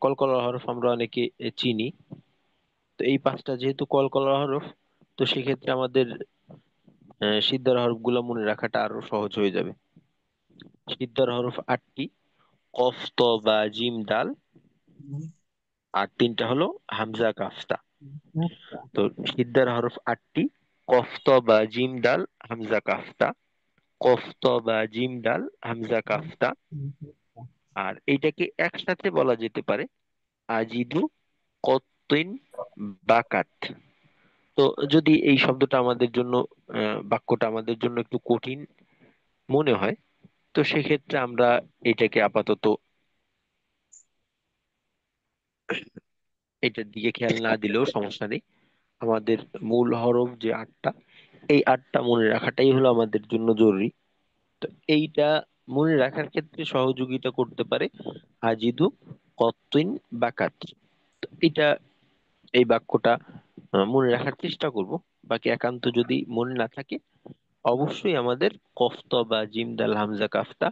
কলকলা হরফ আমরা অনেকে চিনি। তো এই 5টা যেহেতু কলকলা হরফ, তো সেক্ষেত্রে আমাদের সিদ্ধার হরফ গুলো মনে রাখাটা আরো সহজ হয়ে যাবে। সিদ্ধার হরফ 8টি: কফ, ত, বা, জিম, দাল। আর 3টা হলো হামজা, কাফ, তা। তো সিদ্ধার হরফ 8টি: কফ, ত, বা, জিম, দাল, হামজা, কাফ, তা। কফ, ত, বা, জিম, দাল, হামজা, কাফ, তা। আর এইটাকে একসাথে বলা যেতে পারে আজিদু, কত্তিন, বাকাত। তো যদি এই শব্দটা আমাদের জন্য, বাক্যটা আমাদের জন্য একটু কঠিন মনে হয়, তো সেক্ষেত্রে আমরা এটাকে আপাতত এটার দিকে খেয়াল না দিলেও সমস্যা নেই। আমাদের মূল হরফ যে 8টা, এই 8টা মনে রাখাটাই হলো আমাদের জন্য জরুরি। তো এইটা মনে রাখার ক্ষেত্রে সহযোগিতা করতে পারে আজিদু, কত্তিন, বাকাত। তো এটা, এই বাক্যটা মনে রাখার চেষ্টা করব। বাকি একান্ত যদি মনে না থাকে, অবশ্যই আমাদের কফত বা জিম, দাল, হামজা, কাফতা,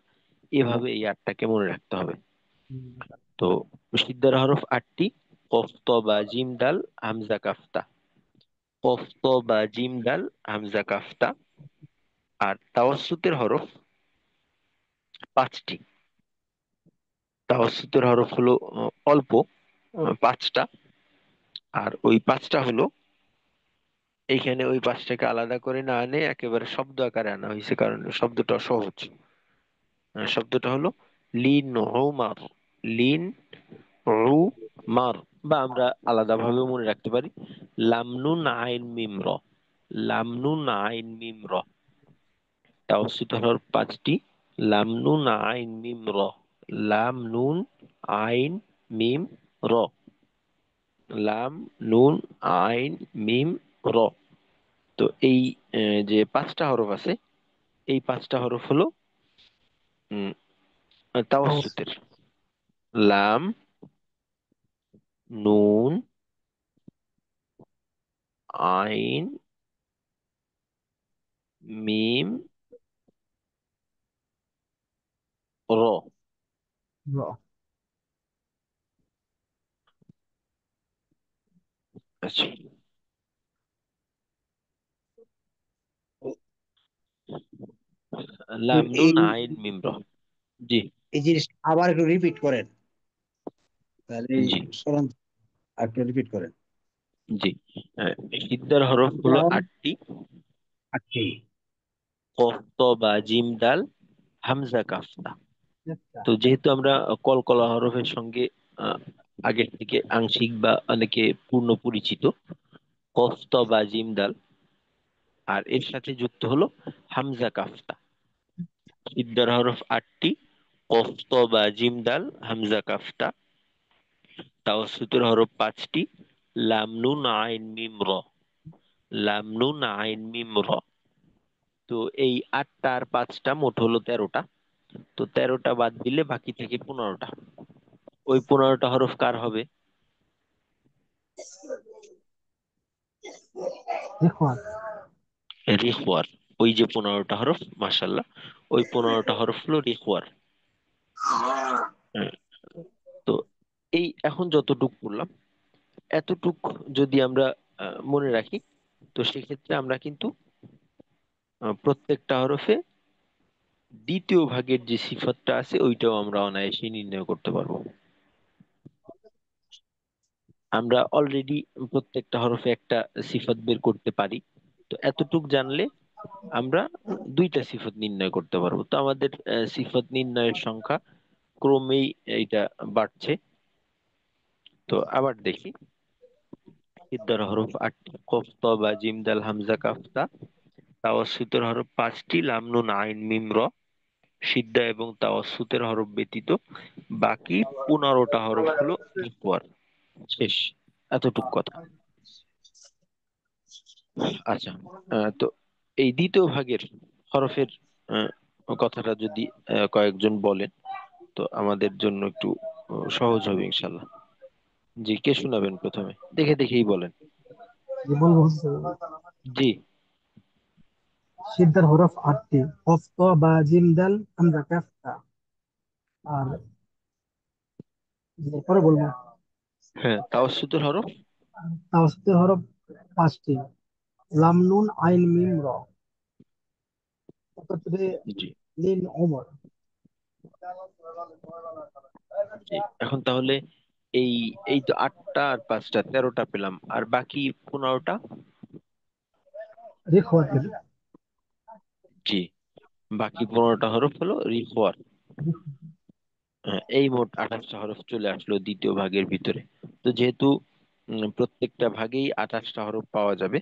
এভাবে এই 8টাকে মনে রাখতে হবে। তো সিদ্ধার হরফ 8টি: কফত বা জিম, দাল, হামজা, কাফতা। কফত বা জিম, দাল, হামজা, কাফতা। আর তাওয়াসসুতের হরফ 5টি। তাওয়াসসুতের হরফ হলো অল্প, 5টা। আর ওই 5টা হলো, এইখানে ওই 5টাকে আলাদা করে না আনে একেবারে শব্দ আকারে আনা হয়েছে, কারণ শব্দটা সহজ। শব্দটা হলো লিন, রুমার। লিন, রুমার। বা আমরা আলাদা ভাবে মনে রাখতে পারি লামনুন আইন মিম র। লামনুন আইন মিম র। তাওসিত হরফ 5টি: লামনুন আইন মিম র। লাম, নুন, আইন, মিম, র। লাম, নুন, আইন, মিম, র। তো এই যে 5টা হরফ আছে, এই 5টা হরফ হলো উম, তাওয়াসসুত তাওয়াসসুতের। লাম, নুন, আইন, মিম র। র। আচ্ছা, লাম নুন এই আইন মিম র। জি। এই জিনিসটা আবার একটু রিপিট করেন, তাহলে জি। স্মরণ একটু রিপিট করেন। জি। সিদ্ধার হরফ হলো যেমন 8টি। আটটি। কফ ত বা জিম দাল হামজা কাফ তা। আচ্ছা। তো যেহেতু আমরা কলকলা হরফের সঙ্গে আহ, আগের থেকে আংশিক বা অনেকে পূর্ণ পরিচিত, কফ ত বা জিম দাল, আর এর সাথে যুক্ত হলো হামজা কাফতা। সিদ্ধার হরফ 8টি, কফ ত বা জিম দাল হামজা কাফতা। তাওয়াসুতের হরফ 5টি, লাম নুন আইন মিম র। লাম নুন আইন মিম র। তো এই 8টা আর 5টা মোট হলো 13টা। তো 13টা বাদ দিলে বাকি থেকে 15টা। ওই 15টা হরফ কার হবে? রিখওয়াত। রিখওয়ার। ওই যে 15টা হরফ, মাশাল্লাহ, ওই 15টা হরফ হলো রিখওয়ার। হ্যাঁ। তো এই এখন যতটুক বললাম, এতটুক যদি আমরা মনে রাখি, তো সেক্ষেত্রে আমরা কিন্তু প্রত্যেকটা হরফে দ্বিতীয় ভাগের যে সিফাতটা আছে ওইটাও আমরা অনায়াসে নির্ণয় করতে পারবো। আমরা অলরেডি প্রত্যেকটা হরফে একটা সিফাত বের করতে পারি। তো এতটুক জানলে আমরা দুইটা সিফাত নির্ণয় করতে পারবো। তো আমাদের সিফাত নির্ণয়ের সংখ্যা ক্রমেই এইটা বাড়ছে। তো আবার দেখি, সিদ্ধার হরফ 8টি, কফ ত বা জিম দাল হামজা কাফ তা। তাওয়াসসুতের হরফ 5টি, লাম নুন আইন মিম র। সিদ্ধা এবং তাওয়াসসুতের হরফ ব্যতীত বাকি 15টা হরফ হলো ইকওয়ার। শেষ। এতটুক কথা। আচ্ছা, তো এই দ্বিতীয় ভাগের হরফের আহ, কথাটা যদি কয়েকজন বলেন, তো আমাদের জন্য একটু সহজ হবে ইনশাল্লাহ। জি, কে শোনাবেন প্রথমে? দেখে দেখেই বলেন। যে বলবো হচ্ছে, জি। সিদ্ধার হরফ 8টি, কফ ত বা জিম দাল হামজা কাফ তা। আর পরে বলবো। হ্যাঁ, তাওয়াসসুতের হরফ। তাওয়াসুতের হরফ 5টি, লাম নুন আইন মিম র। তারপরে জি। লিন ওমর। জি। এখন তাহলে এই এই তো 8টা আর 5টা 13টা পেলাম, আর বাকি 15টা। রিখওয়াতের। জি, বাকি 15টা হরফ হলো রিখওয়ার। এই মোট 28টা হরফ চলে আসলো দ্বিতীয় ভাগের ভিতরে। তো যেহেতু প্রত্যেকটা ভাগেই 28টা হরফ পাওয়া যাবে,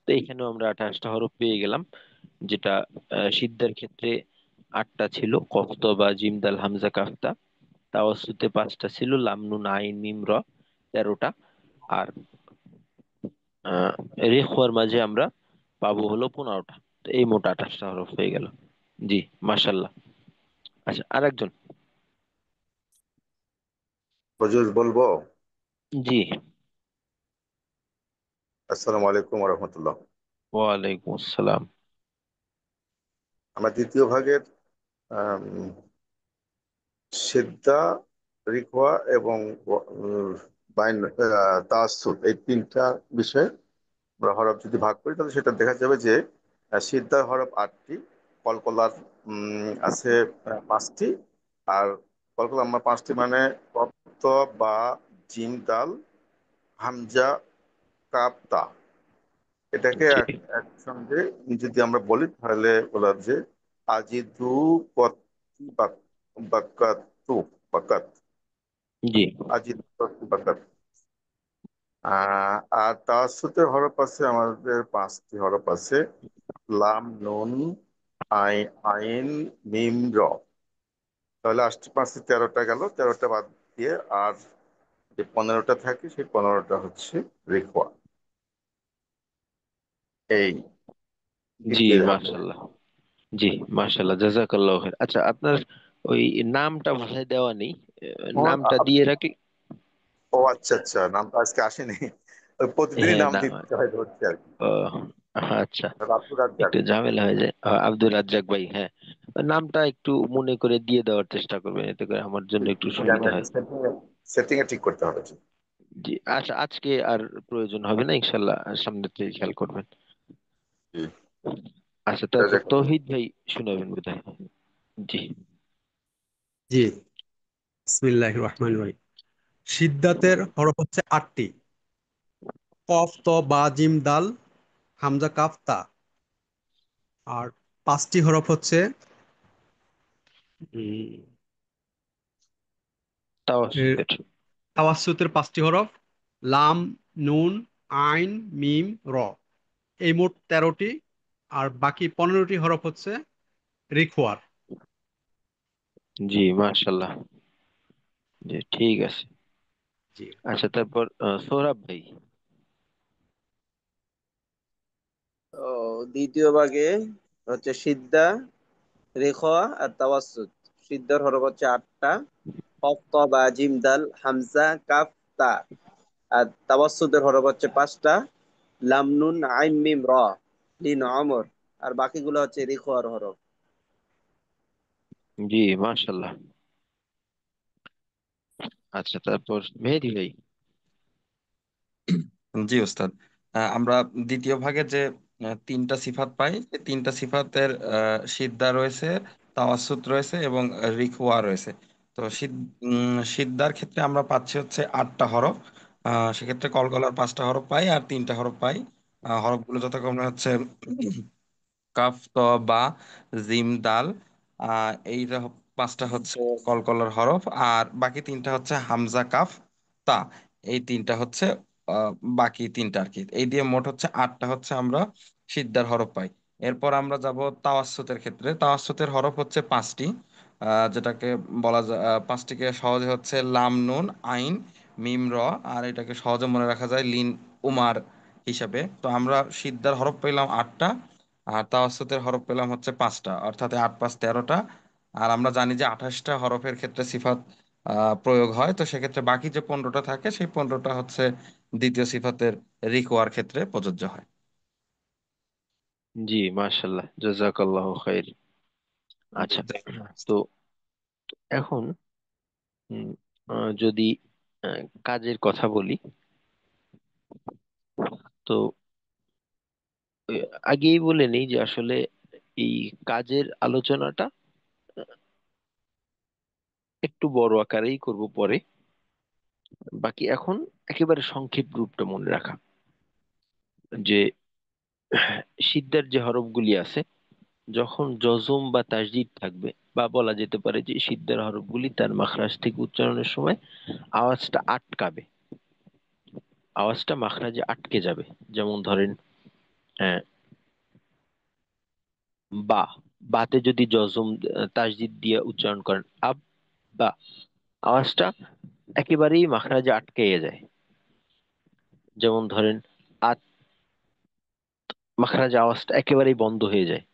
তো এখানেও আমরা 28টা হরফ পেয়ে গেলাম। যেটা সিদ্ধার ক্ষেত্রে 8টা ছিল, কফত বা জিম দাল হামজা কাফতা। তাওয়াসুতে 5টা ছিল, লাম নুন আইন মিম র 13টা। আর আহ রেখওয়ার মাঝে আমরা পাবো হলো 15টা। তো এই মোট 28টা হরফ হয়ে গেল। জি, মাশাল্লাহ। আচ্ছা, আরেকজন। হুজুর বলবো? জি। আসসালামু আলাইকুম রহমতুল্লাহ। ওয়ালাইকুম আসসালাম। আমরা দ্বিতীয় ভাগের আম, সিদ্ধা, রিখওয়া এবং বাইন তাআসসুর, এই তিনটা বিষয়ে আমরা হরফ যদি ভাগ করি তাহলে সেটা দেখা যাবে যে সিদ্ধার হরফ 8টি, কলকলার আছে 5টি। আর কলকলা আমরা 5টি মানে কফ, ত, বা, জিম, দাল, হামজা, কাপ, তা। এটাকে জি। একসঙ্গে যদি আমরা বলি তাহলে বলা যে আজিদু কতি বাকাতু বাকাত। জি। আজিদু কতি বাকাত। আর তাওয়াসসুতের হরফ আছে আমাদের 5টি হরফ আছে, লাম নুন আই আইন মিম র। তাহলে 8টি 5টি 13টা গেল, 13টা বাদ দিয়ে আর যে 15টা থাকে সেই 15টা হচ্ছে রেখোয়া। এই জি, দ্বিতীয় হবে। মাশাল্লাহ। জি, মাশাল্লাহ, জাযাকাল্লাহু খাইর। আচ্ছা, আপনার ওই নামটা বোধহয় দেওয়া নেই। নামটা দিয়ে রাখি। ও আচ্ছা আচ্ছা, নামটা আজকে আসেনি। ওই প্রতিদিনই নাম না। দিতে হয়, ধরছি আর কি। ও, আচ্ছা, আব্দুর রাজ্জাক। একটু ঝামেলা হয়ে যায়। আব্দুল রাজ্জাক ভাই, হ্যাঁ, নামটা একটু মনে করে দিয়ে দেওয়ার চেষ্টা করবেন, এতে করে আমার জন্য একটু সুবিধা হয়। সেটিং এ ঠিক করতে হবে। জি, আচ্ছা, আজকে আর প্রয়োজন হবে না, ইনশাল্লাহ সামনে থেকে খেয়াল করবেন। জি, আচ্ছা, তারপর জাযাকাল্লাহ। তৌহিদ ভাই শোনাবেন বোধহয়। জি। জি, বিসমিল্লাহির রহমানির রহিম। সিদ্ধাতের হরফ হচ্ছে 8টি: কফ, ত, বা, জিম, দাল, হামজা, কাফ, তা। আর 5টি হরফ হচ্ছে উম, এর তাওয়াসসুতের। তাওয়াসসুতের 5টি হরফ: লাম, নুন, আইন, মিম, র। এই মোট 13টি। আর বাকি 15টি হরফ হচ্ছে রিখওয়ার। জি, মাশাল্লাহ। জি, ঠিক আছে। জি, আচ্ছা, তারপর সোহরাব ভাই। ও, দ্বিতীয় ভাগে হচ্ছে সিদ্ধা, রেখা আর তাওয়াসসুত। সিদ্ধার হরফ হচ্ছে 8টা: কফ, ত, বা, জিম, দাল, হামজা, কাফ, তা। আর তাওয়াসসুতের হরফ হচ্ছে 5টা: লাম, নুন, আইন, মিম, র, লিন, আমর। আর বাকিগুলো হচ্ছে রেখা আর হরফ। জি, মাশাল্লাহ। আচ্ছা, তারপর মেহেদী ভাই। জি ওস্তাদ। আমরা দ্বিতীয় ভাগে যে 3টা সিফাত পাই, এই 3টা সিফাতের সিদ্ধা রয়েছে, তাওয়াসসুত রয়েছে এবং রিখওয়া রয়েছে। তো সিদ্ধার ক্ষেত্রে আমরা পাচ্ছি হচ্ছে 8টা হরফ। সেক্ষেত্রে কলকলার 5টা হরফ পাই আর 3টা হরফ পাই। হরফগুলো যথাক্রমে হচ্ছে কাফ, ত, বা, জিম, দাল। এই 5টা হচ্ছে কলকলার হরফ, আর বাকি 3টা হচ্ছে হামজা, কাফ, তা। এই 3টা হচ্ছে আহ, বাকি 3টা আর কি। এই দিয়ে মোট হচ্ছে 8টা হচ্ছে আমরা সিদ্ধার হরফ পাই। এরপর আমরা যাব তাওয়াসসুতের ক্ষেত্রে। তাওয়াসসুতের হরফ হচ্ছে 5টি, যেটাকে বলা যায় 5টিকে সহজে হচ্ছে লাম, নুন, আইন, মিম, র। আর এটাকে সহজে মনে রাখা যায় লিন, উমার হিসাবে। তো আমরা সিদ্ধার হরফ পেলাম 8টা, আর তাওয়াসসুতের হরফ পেলাম হচ্ছে 5টা, অর্থাৎ 8 5 13টা। আর আমরা জানি যে 28টা হরফের ক্ষেত্রে সিফাত প্রয়োগ হয়, তো সেক্ষেত্রে বাকি যে 15টা থাকে সেই 15টা হচ্ছে দ্বিতীয় সিফাতের রিকোয়ার ক্ষেত্রে প্রযোজ্য হয়। জি, মাশাল্লাহ, জাযাকাল্লাহু খাইর। আচ্ছা, তো এখন উম, যদি কাজের কথা বলি, তো আগেই বলে নেই যে আসলে এই কাজের আলোচনাটা একটু বড় আকারেই করব পরে। বাকি এখন একেবারে সংক্ষিপ্ত রূপটা মনে রাখা, যে সিদ্ধার যে হরফগুলি আছে, যখন জজম বা তাসদিদ থাকবে, বা বলা যেতে পারে যে সিদ্ধার হরফগুলি তার মাখরাজ থেকে উচ্চারণের সময় আওয়াজটা আটকাবে, আওয়াজটা মাখরাজে আটকে যাবে। যেমন ধরেন, আহ, বা, বাতে যদি জজম তাসদিদ দিয়ে উচ্চারণ করেন, আব, বা, আওয়াজটা একেবারেই মাখরাজে আটকে যায়। যেমন ধরেন, আত, মাখরাজে আওয়াজটা একেবারেই বন্ধ হয়ে যায়,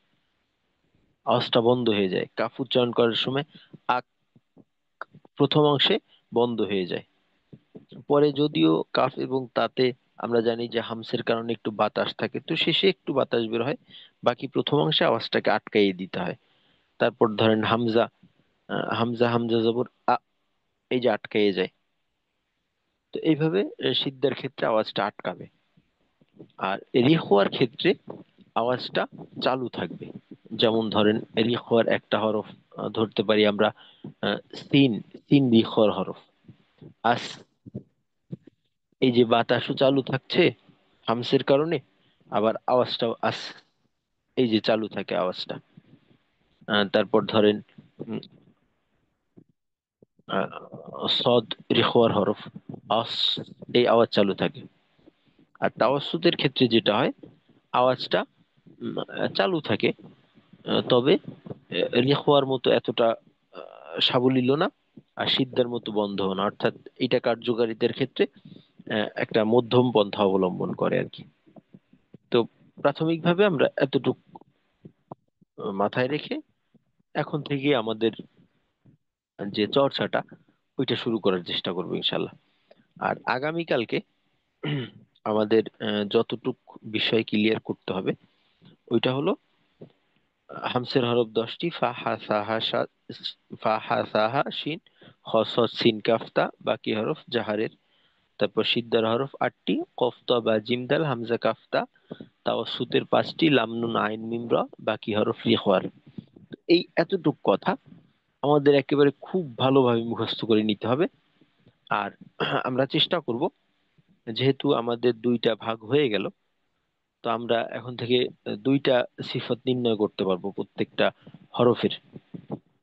আওয়াজটা বন্ধ হয়ে যায়। কাফ উচ্চারণ করার সময় আক, প্রথম অংশে বন্ধ হয়ে যায়। পরে যদিও কাফ এবং তাতে আমরা জানি যে হামসের কারণে একটু বাতাস থাকে, তো শেষে একটু বাতাস বের হয়, বাকি প্রথম অংশে আওয়াজটাকে আটকাইয়ে দিতে হয়। তারপর ধরেন হামজা, হামজা হামজা জবর আ, এই যে আটকাইয়ে যায়। তো এইভাবে সিদ্ধার ক্ষেত্রে আওয়াজটা আটকাবে। আর রিখওয়ার ক্ষেত্রে আওয়াজটা চালু থাকবে। যেমন ধরেন, রিখওয়ার একটা হরফ ধরতে পারি আমরা, সিন, সিন রিখওয়ার হরফ। আস, এই যে বাতাসও চালু থাকছে হামসের কারণে, আবার আওয়াজটাও আস, এই যে চালু থাকে আওয়াজটা। তারপর ধরেন, উম, সদ রিখওয়ার হরফ, আস, এই আওয়াজ চালু থাকে। আর তাওয়াসসুতের ক্ষেত্রে যেটা হয়, আওয়াজটা চালু থাকে, তবে রিখওয়ার মতো এতটা সাবলীল না, আর সিদ্ধার মতো বন্ধ না। অর্থাৎ এটা কার্যকারিতার ক্ষেত্রে একটা মধ্যম পন্থা অবলম্বন করে আর কি। তো প্রাথমিকভাবে আমরা এতটুকু মাথায় রেখে এখন থেকে আমাদের যে চর্চাটা, ওইটা শুরু করার চেষ্টা করবো ইনশাল্লাহ। আর আগামীকালকে আমাদের যতটুক বিষয় ক্লিয়ার করতে হবে ওইটা হলো হামসের হরফ 10টি, ফা হা সা হা শিন খ সদ সিন কাফতা, বাকি হরফ জাহারের। তারপর সিদ্ধার হরফ 8টি, কফ ত বা জিম দাল হামজা কাফতা, তাওয়াসুতের 5টি, লাম নুন আইন মিম র, বাকি হরফ লিখওয়ার। এই এতটুক কথা আমাদের একেবারে খুব ভালোভাবে মুখস্থ করে নিতে হবে। আর আমরা চেষ্টা করব, যেহেতু আমাদের দুইটা ভাগ হয়ে গেল, তো আমরা এখন থেকে দুইটা সিফাত নির্ণয় করতে পারবো প্রত্যেকটা হরফের।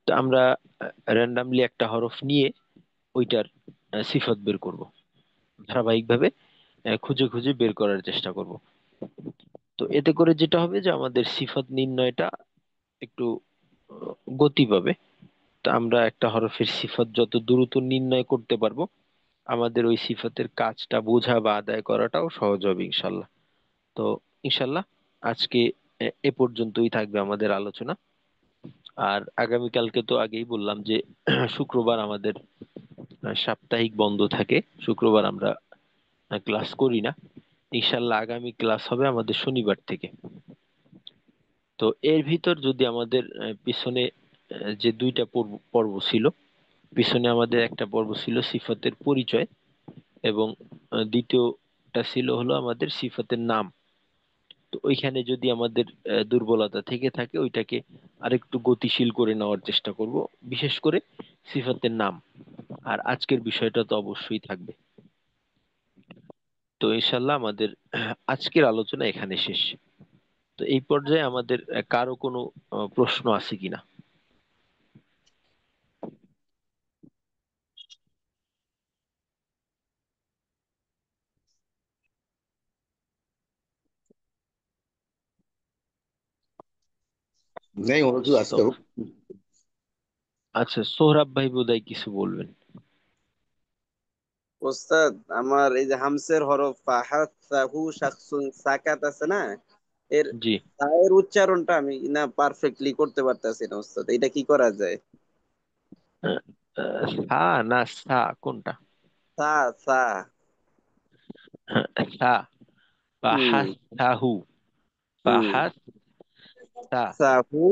তো আমরা র্যান্ডামলি একটা হরফ নিয়ে ওইটার সিফাত বের করব, ধারাবাহিকভাবে খুঁজে খুঁজে বের করার চেষ্টা করব। তো এতে করে যেটা হবে যে আমাদের সিফাত নির্ণয়টা একটু গতি পাবে। তো আমরা একটা হরফের সিফাত যত দ্রুত নির্ণয় করতে পারবো, আমাদের ওই সিফাতের কাজটা বোঝা বা আদায় করাটাও সহজ হবে ইনশাল্লাহ। তো ইনশাল্লাহ আজকে এ পর্যন্তই থাকবে আমাদের আলোচনা। আর আগামীকালকে তো আগেই বললাম যে শুক্রবার আমাদের সাপ্তাহিক বন্ধ থাকে, শুক্রবার আমরা ক্লাস করি না। ইনশাল্লাহ আগামী ক্লাস হবে আমাদের শনিবার থেকে। তো এর ভিতর যদি আমাদের পিছনে যে দুইটা পর্ব পর্ব ছিল, পিছনে আমাদের একটা পর্ব ছিল সিফাতের পরিচয়, এবং দ্বিতীয়টা ছিল হলো আমাদের সিফাতের নাম। তো ওইখানে যদি আমাদের দুর্বলতা থেকে থাকে ওইটাকে আরেকটু গতিশীল করে নেওয়ার চেষ্টা করব, বিশেষ করে সিফাতের নাম। আর আজকের বিষয়টা তো অবশ্যই থাকবে। তো ইনশাল্লাহ আমাদের আজকের আলোচনা এখানে শেষ। তো এই পর্যায়ে আমাদের কারো কোনো প্রশ্ন আছে কিনা? নেই অন্য কিছু আছে তো তো? আচ্ছা, সোহরাব ভাই বোধহয় কিছু বলবেন। ওস্তাদ, আমার এই যে হামসের হরফ ফাহাত সাহু শাকসুন সাকাত আছে না, এর জি। এর উচ্চারণটা আমি না পারফেক্টলি করতে পারতাছি না ওস্তাদ, এটা কি করা যায়? আহ, সা না সা কোনটা? সা সা। সা, হুম ফাহাস সাহু, হুম। ফাহাস সা, সাহু